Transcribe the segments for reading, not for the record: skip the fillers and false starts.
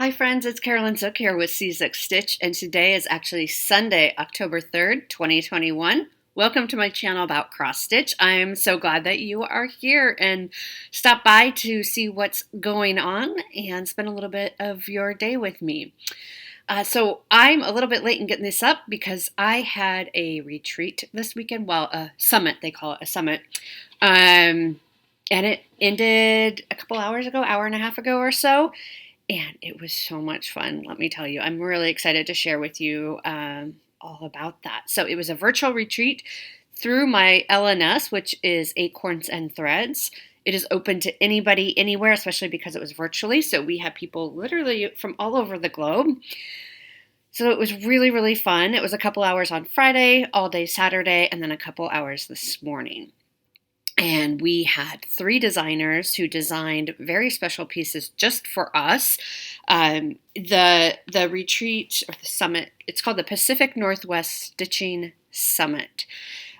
Hi friends, it's Carolyn Zook here with C6 Stitch, and today is actually Sunday, October 3rd, 2021. Welcome to my channel about cross stitch. I'm so glad that you are here and stop by to see what's going on and spend a little bit of your day with me. So I'm a little bit late in getting this up because I had a retreat this weekend. Well, a summit, they call it a summit. And it ended a couple hours ago, hour and a half ago or so. And it was so much fun, let me tell you. I'm really excited to share with you all about that. So it was a virtual retreat through my LNS, which is Acorns and Threads. It is open to anybody, anywhere, especially because it was virtually. So we had people literally from all over the globe. So it was really, really fun. It was a couple hours on Friday, all day Saturday, and then a couple hours this morning. And we had 3 designers who designed very special pieces just for us. The retreat or the summit, it's called the Pacific Northwest Stitching Summit.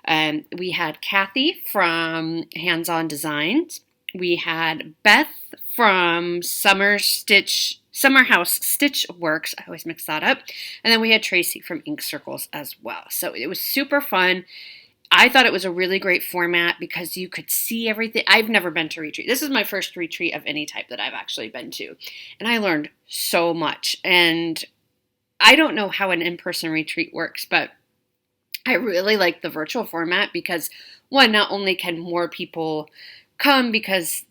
We had Kathy from Hands On Designs. We had Beth from Summer House Stitch Works. I always mix that up. And then we had Tracy from Ink Circles as well. So it was super fun. I thought it was a really great format because you could see everything. I've never been to a retreat. This is my first retreat of any type that I've actually been to. And I learned so much. And I don't know how an in-person retreat works, but I really like the virtual format because, one, not only can more people come because,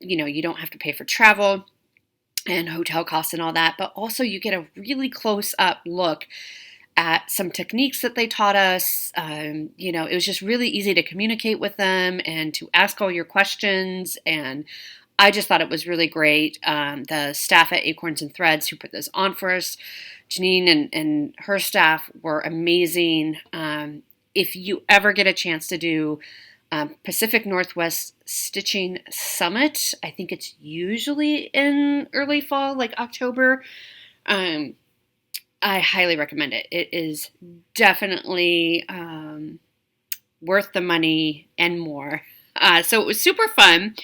you don't have to pay for travel and hotel costs and all that, but also you get a really close-up look at some techniques that they taught us. It was just really easy to communicate with them and to ask all your questions. And I just thought it was really great. The staff at Acorns and Threads who put this on for us, Janine and her staff were amazing. If you ever get a chance to do Pacific Northwest Stitching Summit, I think it's usually in early fall, like October. I highly recommend it. It is definitely worth the money and more. So it was super fun.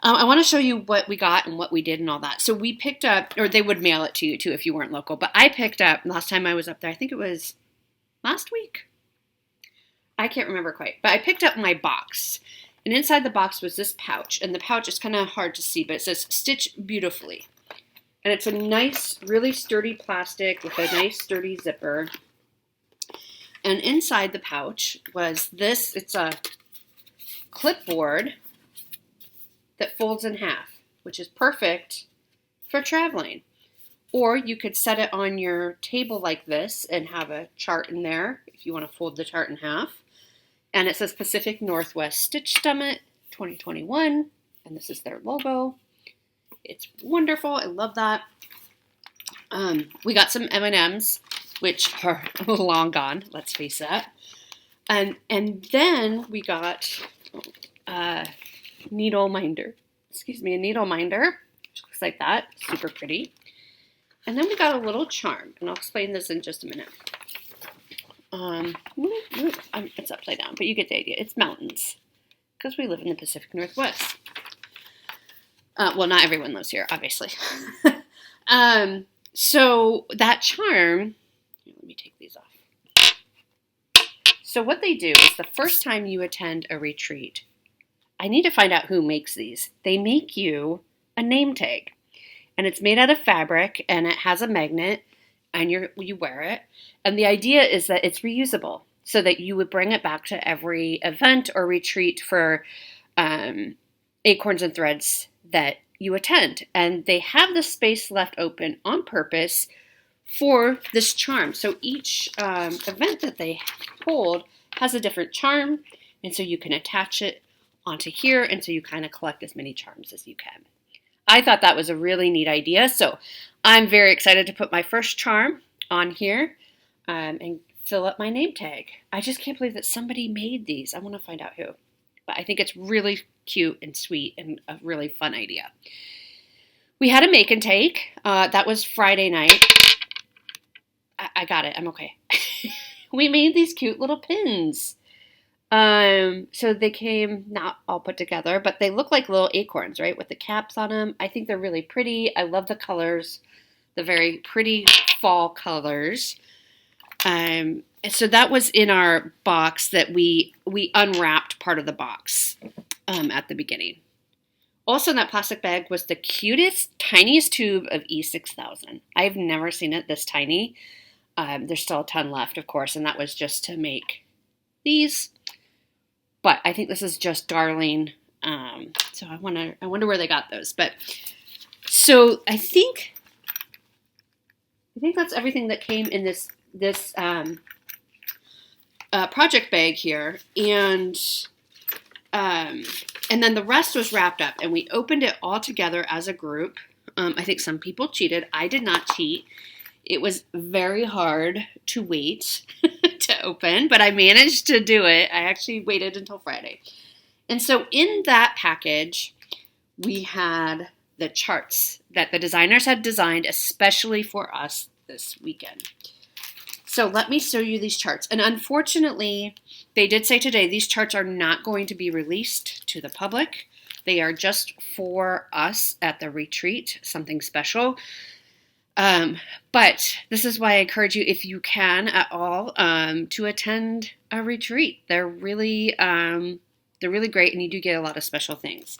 I want to show you what we got and what we did and all that. So we picked up, or they would mail it to you too if you weren't local, but I picked up, last time I was up there, I think it was last week. I can't remember quite, but I picked up my box. And inside the box was this pouch. And the pouch is kind of hard to see, but it says Stitch Beautifully. And it's a nice, really sturdy plastic with a nice sturdy zipper. And inside the pouch was this. It's a clipboard that folds in half, which is perfect for traveling. Or you could set it on your table like this and have a chart in there if you want to fold the chart in half. And it says Pacific Northwest Stitch Summit 2021. And this is their logo. It's wonderful. I love that. We got some M&Ms, which are long gone, let's face that. And then we got a needle minder. A needle minder, which looks like that. Super pretty. And then we got a little charm, and I'll explain this in just a minute. It's upside down, but you get the idea. It's mountains, because we live in the Pacific Northwest. Well, not everyone lives here, obviously. So that charm, let me take these off. So what they do is the first time you attend a retreat, I need to find out who makes these. They make you a name tag. And it's made out of fabric, and it has a magnet, and you wear it. And the idea is that it's reusable, so that you would bring it back to every event or retreat for Acorns and Threads that you attend. And they have the space left open on purpose for this charm. So each event that they hold has a different charm, and so you can attach it onto here, and so you kind of collect as many charms as you can. I thought that was a really neat idea, so I'm very excited to put my first charm on here and fill up my name tag. I just can't believe that somebody made these. I want to find out who. But I think it's really cute and sweet and a really fun idea. We had a make and take. That was Friday night. I got it. I'm okay. We made these cute little pins. So they came not all put together, but they look like little acorns, right? With the caps on them. I think they're really pretty. I love the colors. the very pretty fall colors. So that was in our box that we unwrapped part of the box at the beginning. Also in that plastic bag was the cutest, tiniest tube of E6000. I've never seen it this tiny. There's still a ton left, of course, and that was just to make these. But I think this is just darling. So I wonder where they got those. But so I think that's everything that came in this project bag here, and then the rest was wrapped up, and we opened it all together as a group. I think some people cheated. I did not cheat. It was very hard to wait to open, but I managed to do it. I actually waited until Friday. And so in that package, we had the charts that the designers had designed especially for us this weekend. So let me show you these charts. And unfortunately, they did say today these charts are not going to be released to the public. They are just for us at the retreat, something special. But this is why I encourage you, if you can at all, to attend a retreat. They're really great, and you do get a lot of special things.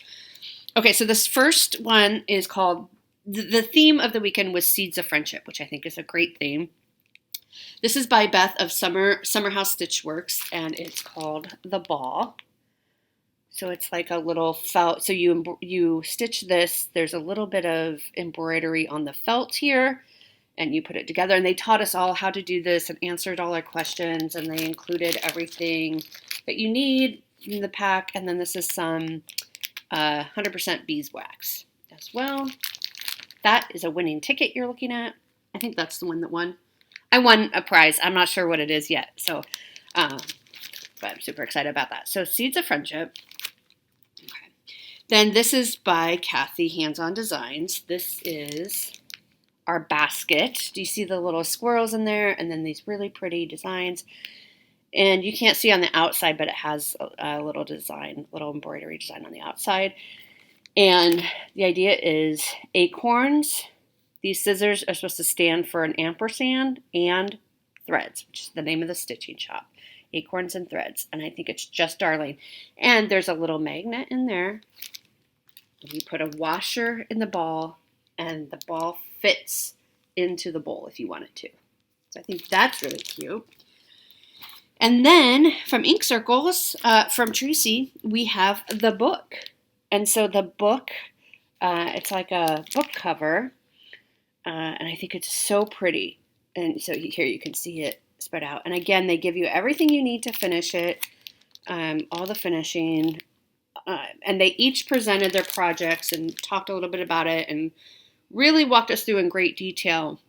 Okay, so this first one is called, the theme of the weekend was Seeds of Friendship, which I think is a great theme. This is by Beth of Summerhouse Stitchworks, and it's called The Ball. So it's like a little felt. So you stitch this. There's a little bit of embroidery on the felt here, and you put it together. And they taught us all how to do this and answered all our questions, and they included everything that you need in the pack. And then this is some 100% beeswax as well. That is a winning ticket you're looking at. I think that's the one that won. I won a prize. I'm not sure what it is yet. So, but I'm super excited about that. So Seeds of Friendship. Okay. Then this is by Kathy Hands-On Designs. This is our basket. Do you see the little squirrels in there? And then these really pretty designs. And you can't see on the outside, but it has a little design, little embroidery design on the outside. And the idea is acorns. These scissors are supposed to stand for an ampersand and threads, which is the name of the stitching shop. Acorns and Threads. And I think it's just darling. And there's a little magnet in there. You put a washer in the ball, and the ball fits into the bowl if you want it to. So I think that's really cute. And then from Ink Circles, from Tracy, we have the book. And so the book, it's like a book cover. And I think it's so pretty. And so here you can see it spread out. And again, they give you everything you need to finish it, all the finishing. And they each presented their projects and talked a little bit about it and really walked us through in great detail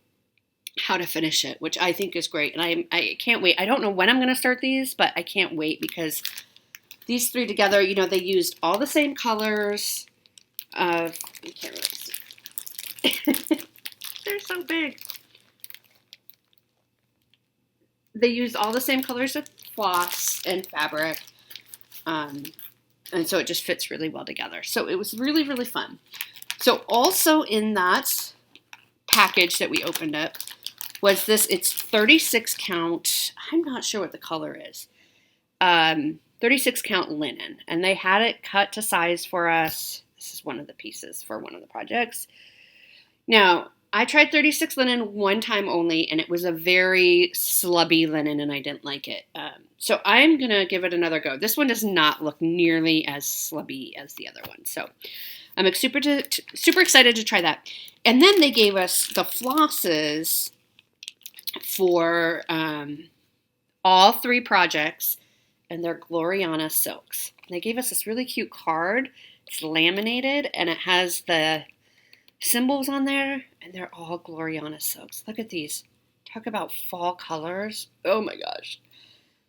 how to finish it, which I think is great. And I can't wait. I don't know when I'm going to start these, but I can't wait because these three together, you know, they used all the same colors. You can't really see. They're so big. They used all the same colors of floss and fabric. And so it just fits really well together. So it was really, really fun. So also in that package that we opened up was this. It's 36 count. I'm not sure what the color is. 36 count linen. And they had it cut to size for us. This is one of the pieces for one of the projects. Now, I tried 36 linen one time only, and it was a very slubby linen, and I didn't like it. So I'm going to give it another go. This one does not look nearly as slubby as the other one. So I'm super excited to try that. And then they gave us the flosses for all three projects, and they're Gloriana silks. They gave us this really cute card. It's laminated, and it has the symbols on there, and they're all Gloriana silks. Look at these. Talk about fall colors. Oh my gosh.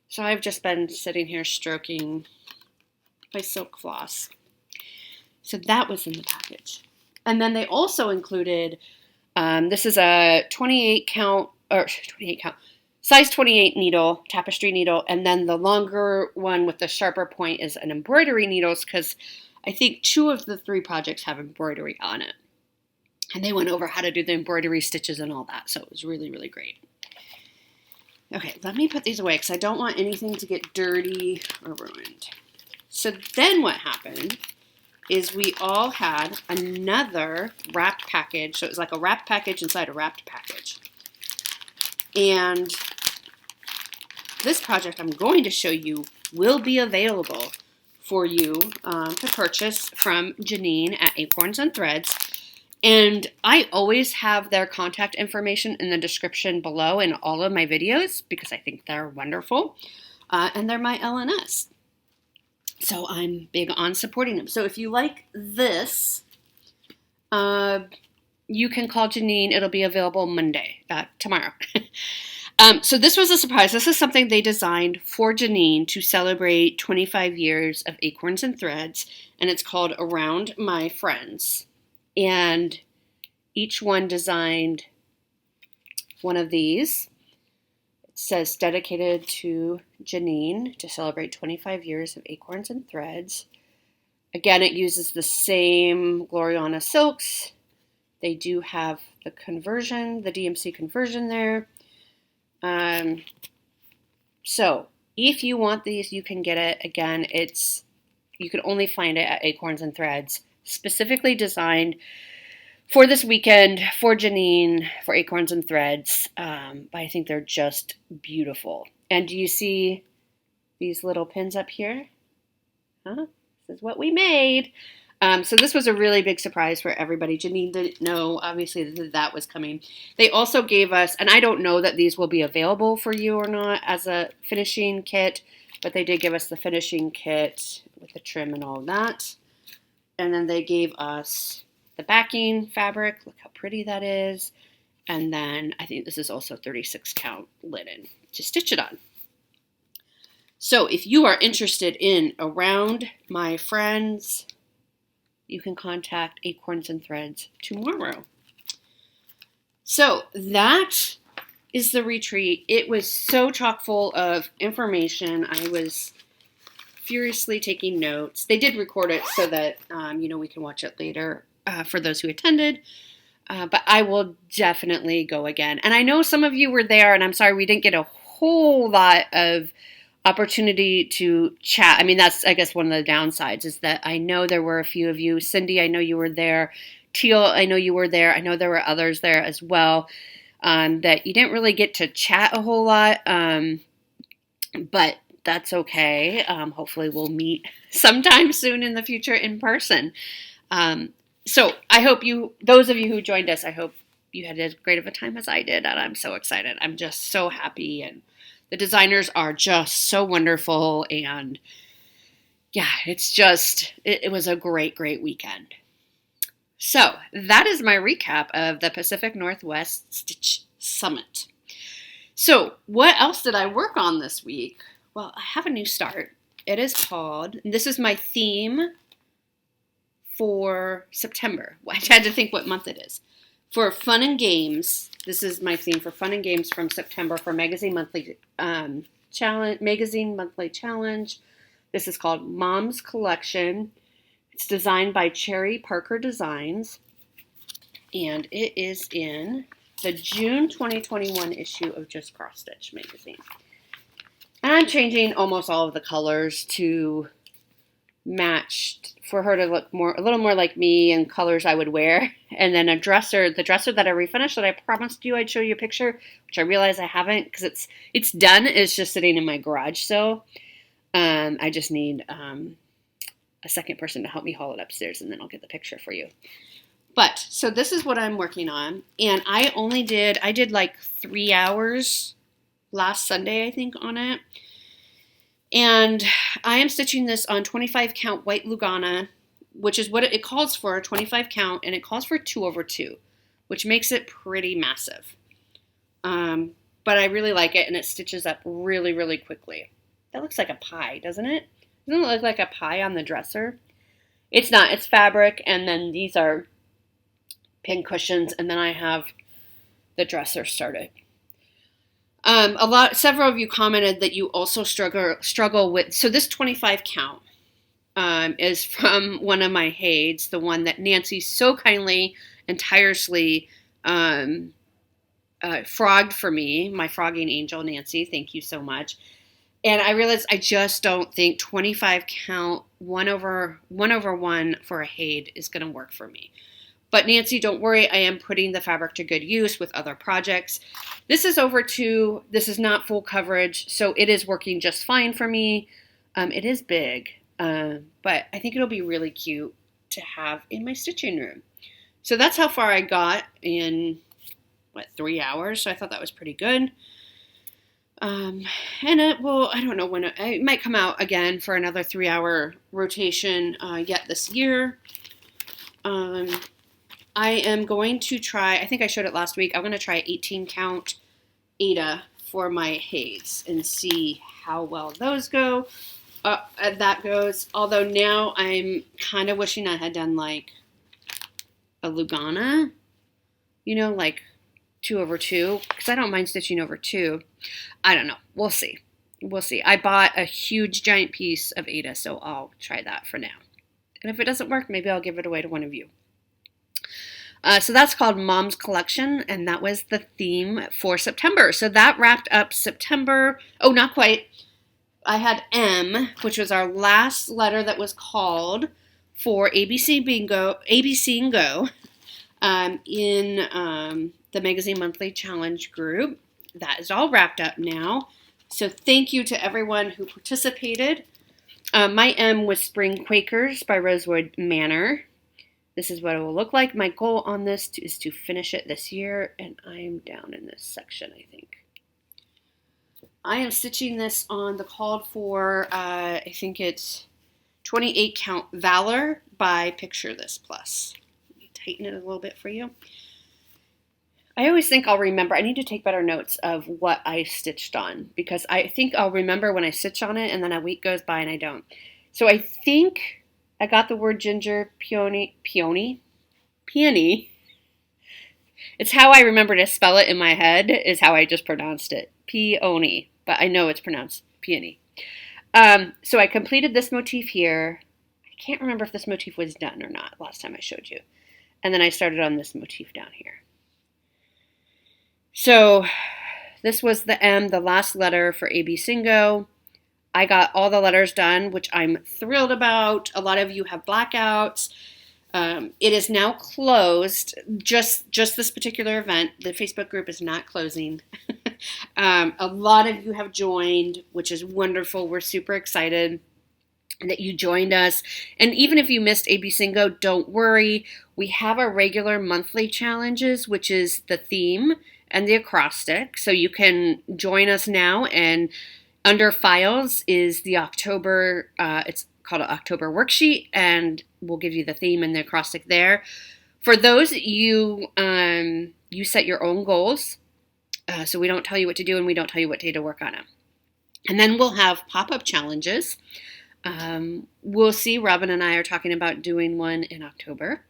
So I've just been sitting here stroking my silk floss. So that was in the package. And then they also included, this is a 28 count, size 28 needle, tapestry needle, and then the longer one with the sharper point is an embroidery needles, because I think 2 of the 3 projects have embroidery on it. And they went over how to do the embroidery stitches and all that. So it was really, really great. Okay, let me put these away because I don't want anything to get dirty or ruined. So then what happened is we all had another wrapped package. So it was like a wrapped package inside a wrapped package. And this project I'm going to show you will be available for you to purchase from Janine at Acorns and Threads. And I always have their contact information in the description below in all of my videos because I think they're wonderful. And they're my LNS. So I'm big on supporting them. So if you like this, you can call Janine. It'll be available Monday, tomorrow. So this was a surprise. This is something they designed for Janine to celebrate 25 years of Acorns and Threads. And it's called Around My Friends. And each one designed one of these. It says dedicated to Janine to celebrate 25 years of Acorns and Threads. Again, it uses the same Gloriana silks. They do have the conversion, the DMC conversion there. So if you want these, you can get it. Again, you can only find it at Acorns and Threads. Specifically designed for this weekend for Janine, for Acorns and Threads. But I think they're just beautiful. And do you see these little pins up here? Huh? This is what we made. So this was a really big surprise for everybody. Janine didn't know, obviously, that was coming. They also gave us, and I don't know that these will be available for you or not as a finishing kit, but they did give us the finishing kit with the trim and all of that. And then they gave us the backing fabric. Look how pretty that is. And then I think this is also 36 count linen to stitch it on. So if you are interested in Around My Friends, you can contact Acorns and Threads tomorrow. So that is the retreat. It was so chock full of information. I was furiously taking notes. They did record it so that, we can watch it later for those who attended. But I will definitely go again. And I know some of you were there, and I'm sorry we didn't get a whole lot of opportunity to chat. I mean, that's, I guess, one of the downsides is that I know there were a few of you. Cindy, I know you were there. Teal, I know you were there. I know there were others there as well, that you didn't really get to chat a whole lot. But that's okay. Hopefully we'll meet sometime soon in the future in person. So I hope those of you who joined us, I hope you had as great of a time as I did. And I'm so excited. I'm just so happy. And the designers are just so wonderful. And yeah, it was a great, great weekend. So that is my recap of the Pacific Northwest Stitch Summit. So what else did I work on this week? Well, I have a new start. It is called, and this is my theme for September. I had to think what month it is. For Fun and Games, this is my theme for Fun and Games from September for Magazine Monthly Challenge. This is called Mom's Collection. It's designed by Cherry Parker Designs, and it is in the June 2021 issue of Just Cross Stitch magazine. And I'm changing almost all of the colors to match for her to look a little more like me and colors I would wear. And then the dresser that I refinished that I promised you I'd show you a picture, which I realize I haven't because it's done. It's just sitting in my garage still. I just need a second person to help me haul it upstairs, and then I'll get the picture for you. But so this is what I'm working on, and I did like 3 hours last Sunday, I think, on it. And I am stitching this on 25 count white Lugana, which is what it calls for, a 25 count, and it calls for 2/2, which makes it pretty massive. But I really like it, and it stitches up really, really quickly. That looks like a pie, doesn't it? Doesn't it look like a pie on the dresser? It's not. It's fabric, and then these are pin cushions, and then I have the dresser started. Several of you commented that you also struggle with, so this 25 count is from one of my Hades, the one that Nancy so kindly and tirelessly frogged for me, my frogging angel, Nancy. Thank you so much. And I realized I just don't think 25 count 1/1 for a Haid is going to work for me. But Nancy, don't worry. I am putting the fabric to good use with other projects. This is over 2. This is not full coverage, so it is working just fine for me. It is big, but I think it'll be really cute to have in my stitching room. So that's how far I got in, 3 hours. So I thought that was pretty good. And I don't know when it might come out again for another 3-hour rotation yet this year. I am going to try, I think I showed it last week, I'm going to try 18 count Aida for my Haids and see how well those go. That goes, although now I'm kind of wishing I had done like a Lugana, 2/2, because I don't mind stitching over 2. I don't know. We'll see. I bought a huge giant piece of Aida, so I'll try that for now. And if it doesn't work, maybe I'll give it away to one of you. So that's called Mom's Collection, and that was the theme for September. So that wrapped up September. Oh, not quite. I had M, which was our last letter that was called for ABC and Go, in the Magazine Monthly Challenge group. That is all wrapped up now. So thank you to everyone who participated. My M was Spring Quakers by Rosewood Manor. This is what it will look like. My goal on this is to finish it this year, and I am down in this section, I think. I am stitching this on the called for, I think it's 28 count Valor by Picture This Plus. Let me tighten it a little bit for you. I always think I'll remember. I need to take better notes of what I stitched on, because I think I'll remember when I stitch on it, and then a week goes by and I don't. So I think I got the word ginger peony. It's how I remember to spell it in my head, is how I just pronounced it. Peony. But I know it's pronounced peony. So I completed this motif here. I can't remember if this motif was done or not last time I showed you. And then I started on this motif down here. So this was the M, the last letter for AB Singo. I got all the letters done, which I'm thrilled about. A lot of you have blackouts. It is now closed. Just this particular event. The Facebook group is not closing. A lot of you have joined, which is wonderful. We're super excited that you joined us. And even if you missed AB Singo, don't worry. We have our regular monthly challenges, which is the theme and the acrostic. So you can join us now, and under files is the October, it's called an October worksheet, and we'll give you the theme and the acrostic there. For those, you set your own goals. So we don't tell you what to do, and we don't tell you what day to work on them. And then we'll have pop-up challenges. We'll see. Robin and I are talking about doing one in October.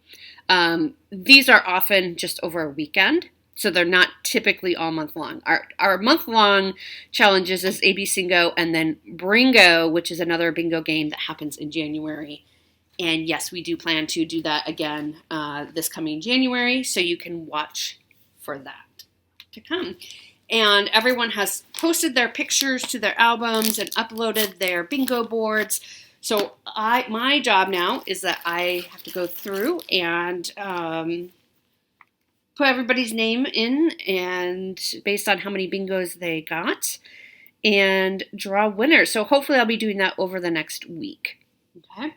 These are often just over a weekend, so they're not typically all month long. Our month-long challenges is AB Singo and then Bringo, which is another bingo game that happens in January. And yes, we do plan to do that again this coming January, so you can watch for that to come. And everyone has posted their pictures to their albums and uploaded their bingo boards. So my job now is that I have to go through and put everybody's name in, and based on how many bingos they got, and draw winners. So hopefully I'll be doing that over the next week. Okay.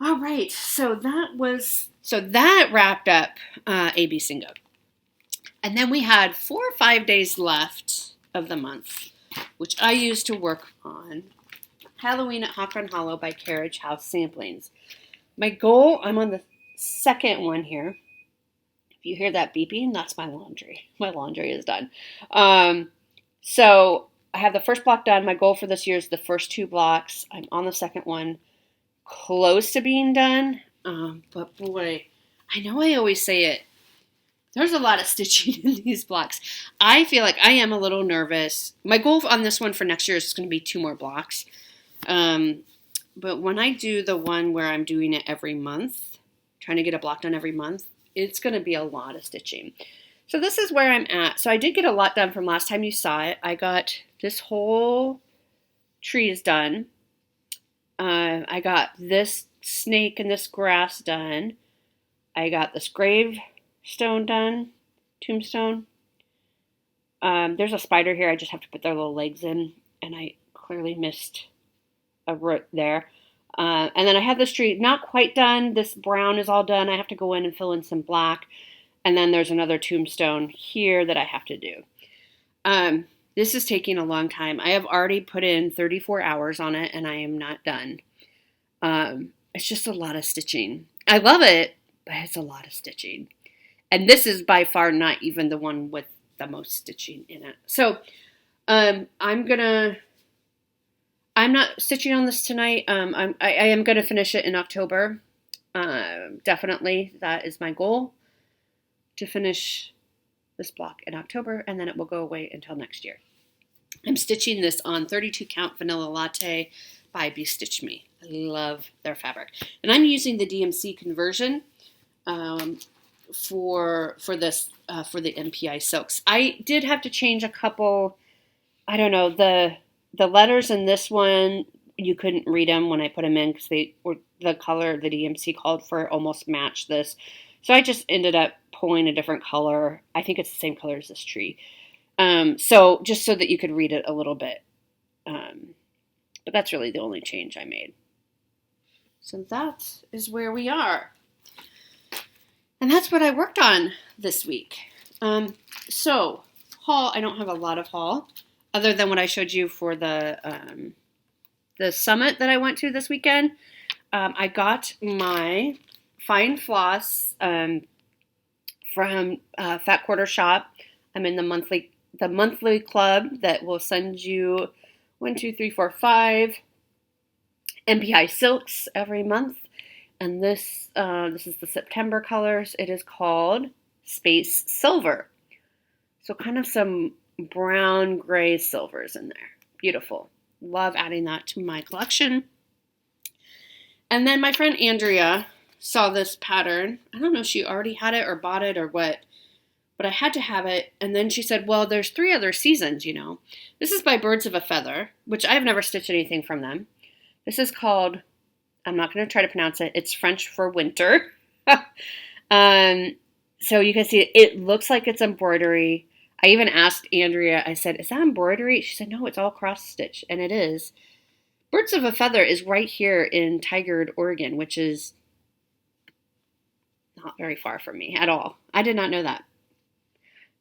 All right. So that wrapped up AB Singo. And then we had 4 or 5 days left of the month, which I used to work on Halloween at Hawthorne Hollow by Carriage House Samplings. My goal, I'm on the second one here. If you hear that beeping, that's my laundry. My laundry is done. So I have the first block done. My goal for this year is the first 2 blocks. I'm on the second one, close to being done. But boy, I know I always say it. There's a lot of stitching in these blocks. I feel like I am a little nervous. My goal on this one for next year is going to be 2 more blocks. But when I do the one where I'm doing it every month, trying to get a block done every month, it's going to be a lot of stitching. So this is where I'm at. So I did get a lot done from last time you saw it. I got this whole tree is done. I got this snake and this grass done. I got this gravestone done, tombstone. There's a spider here. I just have to put their little legs in, and I clearly missed a root there. And then I have this tree not quite done. This brown is all done. I have to go in and fill in some black. And then there's another tombstone here that I have to do. This is taking a long time. I have already put in 34 hours on it, and I am not done. It's just a lot of stitching. I love it, but it's a lot of stitching. And this is by far not even the one with the most stitching in it. So I'm not stitching on this tonight. I am going to finish it in October. Definitely, that is my goal, to finish this block in October, and then it will go away until next year. I'm stitching this on 32 count Vanilla Latte by Be Stitch Me. I love their fabric. And I'm using the DMC conversion for this for the MPI silks. I did have to change a couple, I don't know, the letters in this one, you couldn't read them when I put them in because they were the color the DMC called for almost matched this. So I just ended up pulling a different color. I think it's the same color as this tree. So just so that you could read it a little bit. But that's really the only change I made. So that is where we are. And that's what I worked on this week. So haul, I don't have a lot of haul other than what I showed you for the summit that I went to this weekend. I got my fine floss from Fat Quarter Shop. I'm in the monthly club that will send you 1, 2, 3, 4, 5 MPI silks every month. And this is the September colors. It is called Space Silver. So kind of some brown gray silvers in there. Beautiful. Love adding that to my collection. And then my friend Andrea saw this pattern. I don't know if she already had it or bought it or what, but I had to have it. And then she said, well, there's 3 other seasons, you know. This is by Birds of a Feather, which I've never stitched anything from them. This is called, I'm not going to try to pronounce it. It's French for winter. So you can see it looks like it's embroidery. I even asked Andrea, I said, is that embroidery? She said, no, it's all cross stitch. And it is. Birds of a Feather is right here in Tigard, Oregon, which is not very far from me at all. I did not know that.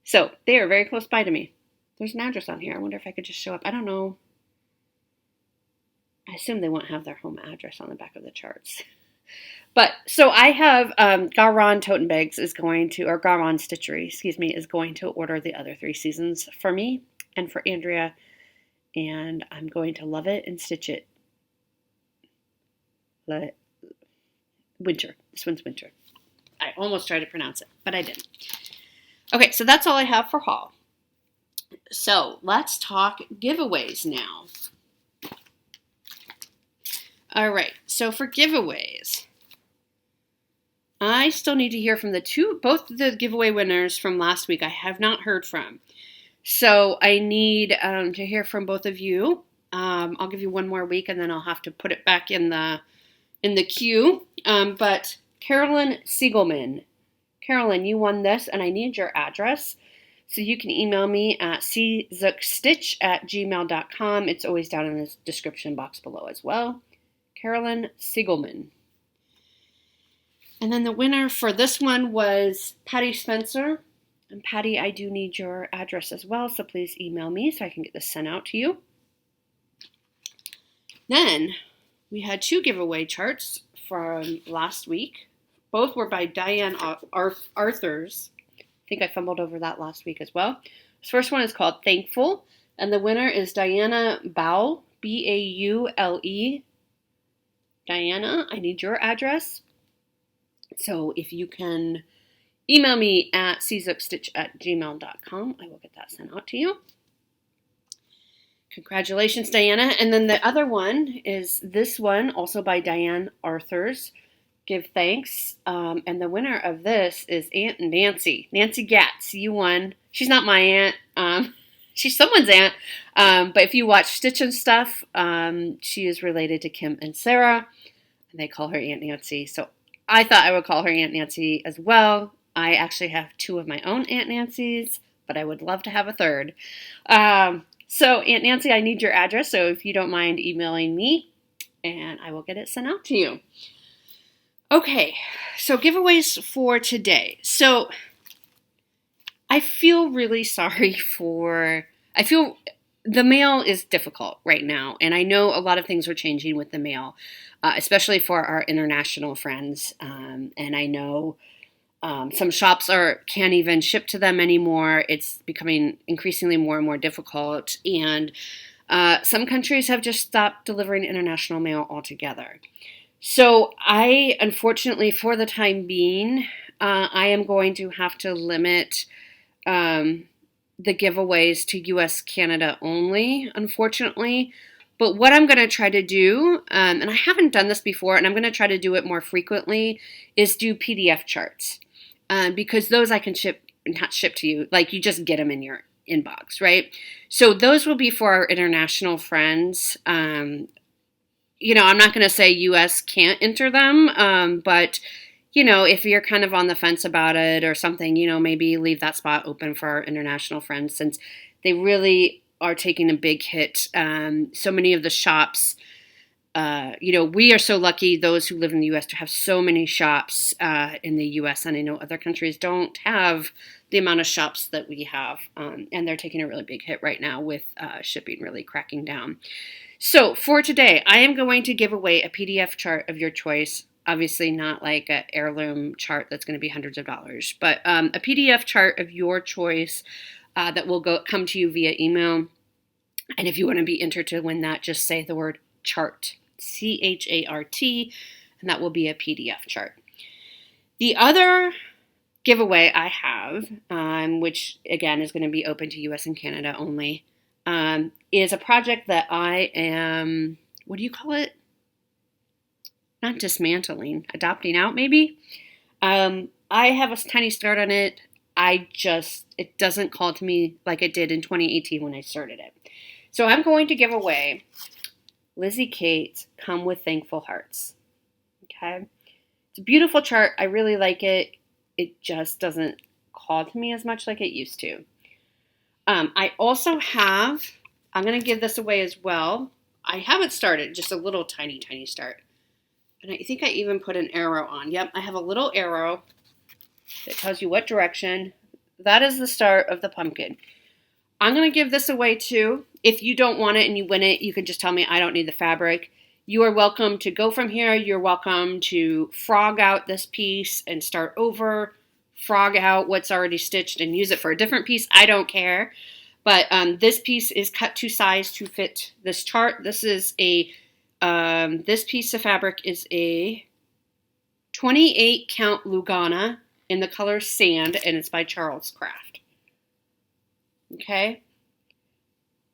So they are very close by to me. There's an address on here. I wonder if I could just show up. I don't know. I assume they won't have their home address on the back of the charts. But so I have Garon Toten Bags is going to, or Garon Stitchery, excuse me, is going to order the other 3 seasons for me and for Andrea. And I'm going to love it and stitch it. Winter. This one's winter. I almost tried to pronounce it, but I didn't. Okay, so that's all I have for haul. So let's talk giveaways now. All right, so for giveaways, I still need to hear from both the giveaway winners from last week I have not heard from. So I need to hear from both of you. I'll give you one more week and then I'll have to put it back in the queue. But Carolyn Siegelman. Carolyn, you won this and I need your address. So you can email me at czukstitch@gmail.com. It's always down in the description box below as well. Carolyn Siegelman. And then the winner for this one was Patty Spencer. And Patty, I do need your address as well, so please email me so I can get this sent out to you. Then we had 2 giveaway charts from last week. Both were by Diane Arthurs. I think I fumbled over that last week as well. This first one is called Thankful, and the winner is Diana Baule, Baule. Diana, I need your address. So if you can email me at czukstitch@gmail.com, I will get that sent out to you. Congratulations, Diana. And then the other one is this one, also by Diane Arthurs. give thanks. And the winner of this is Aunt Nancy. Nancy Gatz, you won. She's not my aunt. She's someone's aunt. But if you watch Stitch and stuff, she is related to Kim and Sarah. And they call her Aunt Nancy. So I thought I would call her Aunt Nancy as well. I actually have 2 of my own Aunt Nancys, but I would love to have a third. So Aunt Nancy, I need your address. So if you don't mind emailing me, and I will get it sent out to you. Okay, so giveaways for today. So I feel really sorry I feel the mail is difficult right now, and I know a lot of things are changing with the mail, especially for our international friends. And I know some shops can't even ship to them anymore. It's becoming increasingly more and more difficult, and some countries have just stopped delivering international mail altogether. So I, unfortunately, for the time being, I am going to have to limit the giveaways to U.S., Canada only, unfortunately. But what I'm going to try to do, and I haven't done this before, and I'm going to try to do it more frequently, is do PDF charts. Because those I can not ship to you, like you just get them in your inbox, right? So those will be for our international friends. I'm not going to say U.S. can't enter them, but, if you're kind of on the fence about it or something, maybe leave that spot open for our international friends since they really are taking a big hit. So many of the shops, we are so lucky, those who live in the U.S., to have so many shops in the U.S., and I know other countries don't have the amount of shops that we have, and they're taking a really big hit right now with shipping really cracking down. So for today, I am going to give away a PDF chart of your choice. Obviously not like an heirloom chart that's going to be hundreds of dollars, but a PDF chart of your choice that will come to you via email. And if you want to be entered to win that, just say the word chart, CHART, and that will be a PDF chart. The other giveaway I have, which again is going to be open to US and Canada only, is a project that I am, what do you call it? Not dismantling, adopting out maybe. I have a tiny start on it. It doesn't call to me like it did in 2018 when I started it. So I'm going to give away Lizzie Kate's Come With Thankful Hearts. Okay. It's a beautiful chart. I really like it. It just doesn't call to me as much like it used to. I also have, I'm going to give this away as well. I haven't started, just a little tiny start. And I think I even put an arrow on. Yep, I have a little arrow that tells you what direction. That is the start of the pumpkin. I'm going to give this away too. If you don't want it and you win it, you can just tell me I don't need the fabric. You are welcome to go from here. You're welcome to frog out this piece and start over. Frog out what's already stitched and use it for a different piece. I don't care. But this piece is cut to size to fit this chart. This is this piece of fabric is a 28 count Lugana in the color sand, and it's by Charles Craft. Okay.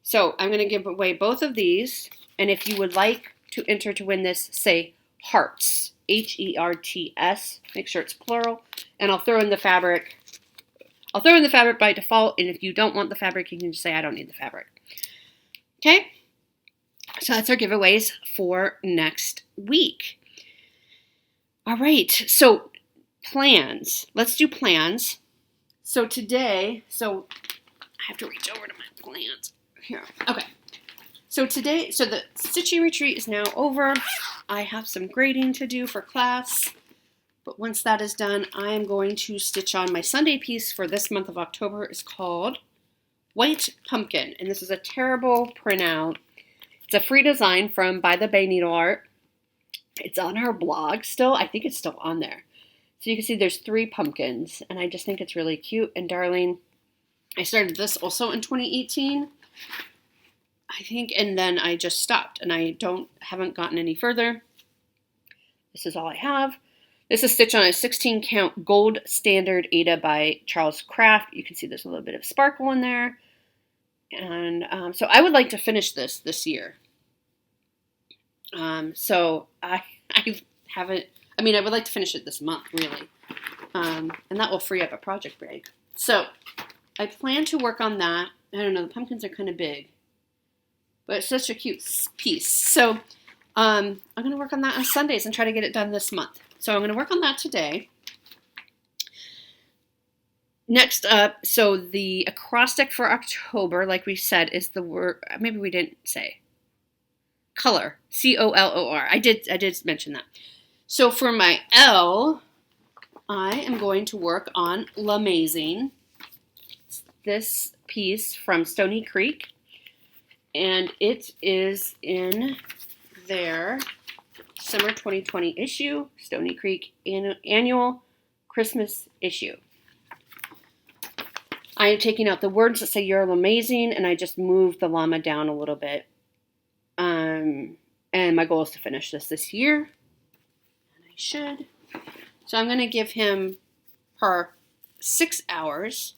So I'm going to give away both of these. And if you would like to enter to win this, say hearts. Herts. Make sure it's plural. And I'll throw in the fabric. I'll throw in the fabric by default. And if you don't want the fabric, you can just say I don't need the fabric. Okay? So that's our giveaways for next week. All right. So plans. Let's do plans. So today, I have to reach over to my plans. Here. Okay. So today, the stitching retreat is now over. I have some grading to do for class. But once that is done, I am going to stitch on my Sunday piece for this month of October. It's called White Pumpkin. And this is a terrible printout. It's a free design from By the Bay Needle Art. It's on her blog still. I think it's still on there. So you can see there's 3 pumpkins. And I just think it's really cute and darling. I started this also in 2018. I think, and then I just stopped and I haven't gotten any further. This is all I have. This is stitched on a 16 count gold standard Ada by Charles Craft. You can see there's a little bit of sparkle in there. And so I would like to finish this year. So I I mean, I would like to finish it this month, really. And that will free up a project break. So I plan to work on that. I don't know, the pumpkins are kind of big, but it's such a cute piece. So I'm going to work on that on Sundays and try to get it done this month. So I'm going to work on that today. Next up, so the acrostic for October, like we said, is the word, maybe we didn't say, color, C-O-L-O-R. I did mention that. So for my L, I am going to work on L'Amazing, this piece from Stony Creek, and it is in their Summer 2020 issue, Stony Creek annual Christmas issue. I am taking out the words that say "You're amazing," and I just moved the llama down a little bit. And my goal is to finish this year, and I should. So I'm going to give her 6 hours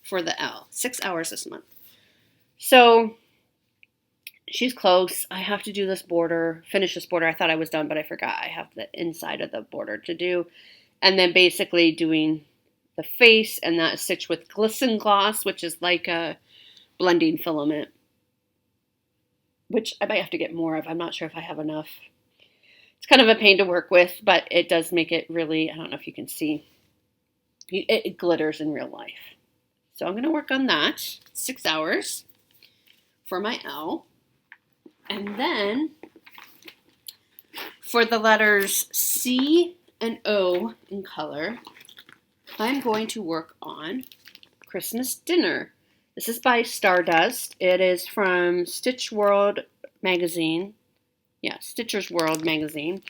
for the L. 6 hours this month. So she's close. I have to do this border, finish this border. I thought I was done, but I forgot. I have the inside of the border to do, and then basically doing the face, and that is stitched with Glisten Gloss, which is like a blending filament, which I might have to get more of. I'm not sure if I have enough. It's kind of a pain to work with, but it does make it really, I don't know if you can see, it glitters in real life. So I'm going to work on that, 6 hours for my L. And then for the letters C and O in color, I'm going to work on Christmas Dinner. This is by Stardust. It is from Stitch World magazine. Yeah, Stitcher's World magazine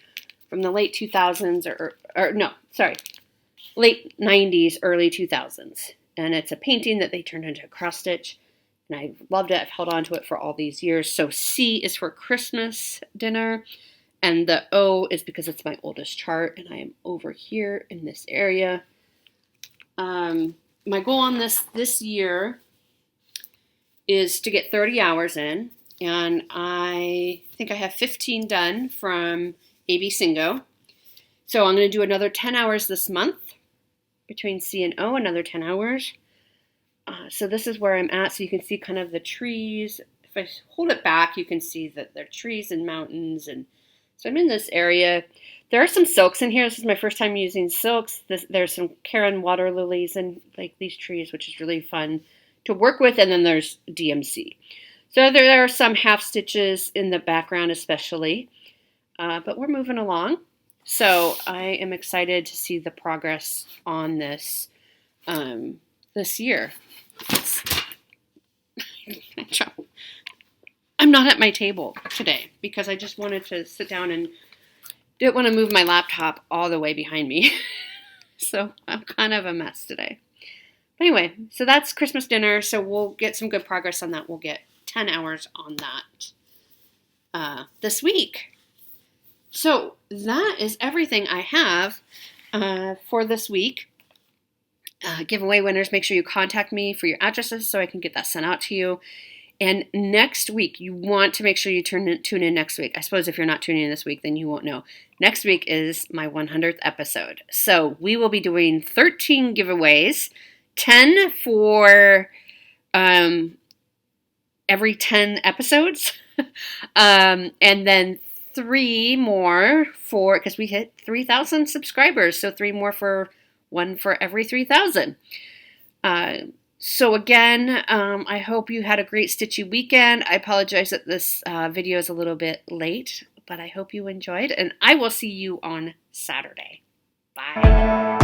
from the late 2000s late 90s, early 2000s. And it's a painting that they turned into a cross stitch. And I loved it. I've held on to it for all these years. So C is for Christmas Dinner. And the O is because it's my oldest chart. And I am over here in this area. My goal on this year is to get 30 hours in, and I think I have 15 done from AB Singo. So I'm going to do another 10 hours this month between C and O, another 10 hours. So this is where I'm at, so you can see kind of the trees. If I hold it back, you can see that there are trees and mountains, and so I'm in this area. There are some silks in here. This is my first time using silks. There's some Karen water lilies and like these trees, which is really fun to work with. And then there's DMC. So there are some half stitches in the background especially. But we're moving along. So I am excited to see the progress on this this year. I'm not at my table today because I just wanted to sit down and didn't want to move my laptop all the way behind me. So I'm kind of a mess today. But anyway, so that's Christmas Dinner. So we'll get some good progress on that. We'll get 10 hours on that this week. So that is everything I have for this week. Giveaway winners, make sure you contact me for your addresses so I can get that sent out to you. And next week, you want to make sure you tune in next week. I suppose if you're not tuning in this week, then you won't know. Next week is my 100th episode. So we will be doing 13 giveaways, 10 for every 10 episodes, and then 3 more for, because we hit 3,000 subscribers, so 3 more for one for every 3,000. So again, I hope you had a great stitchy weekend. I apologize that this video is a little bit late, but I hope you enjoyed, and I will see you on Saturday. Bye.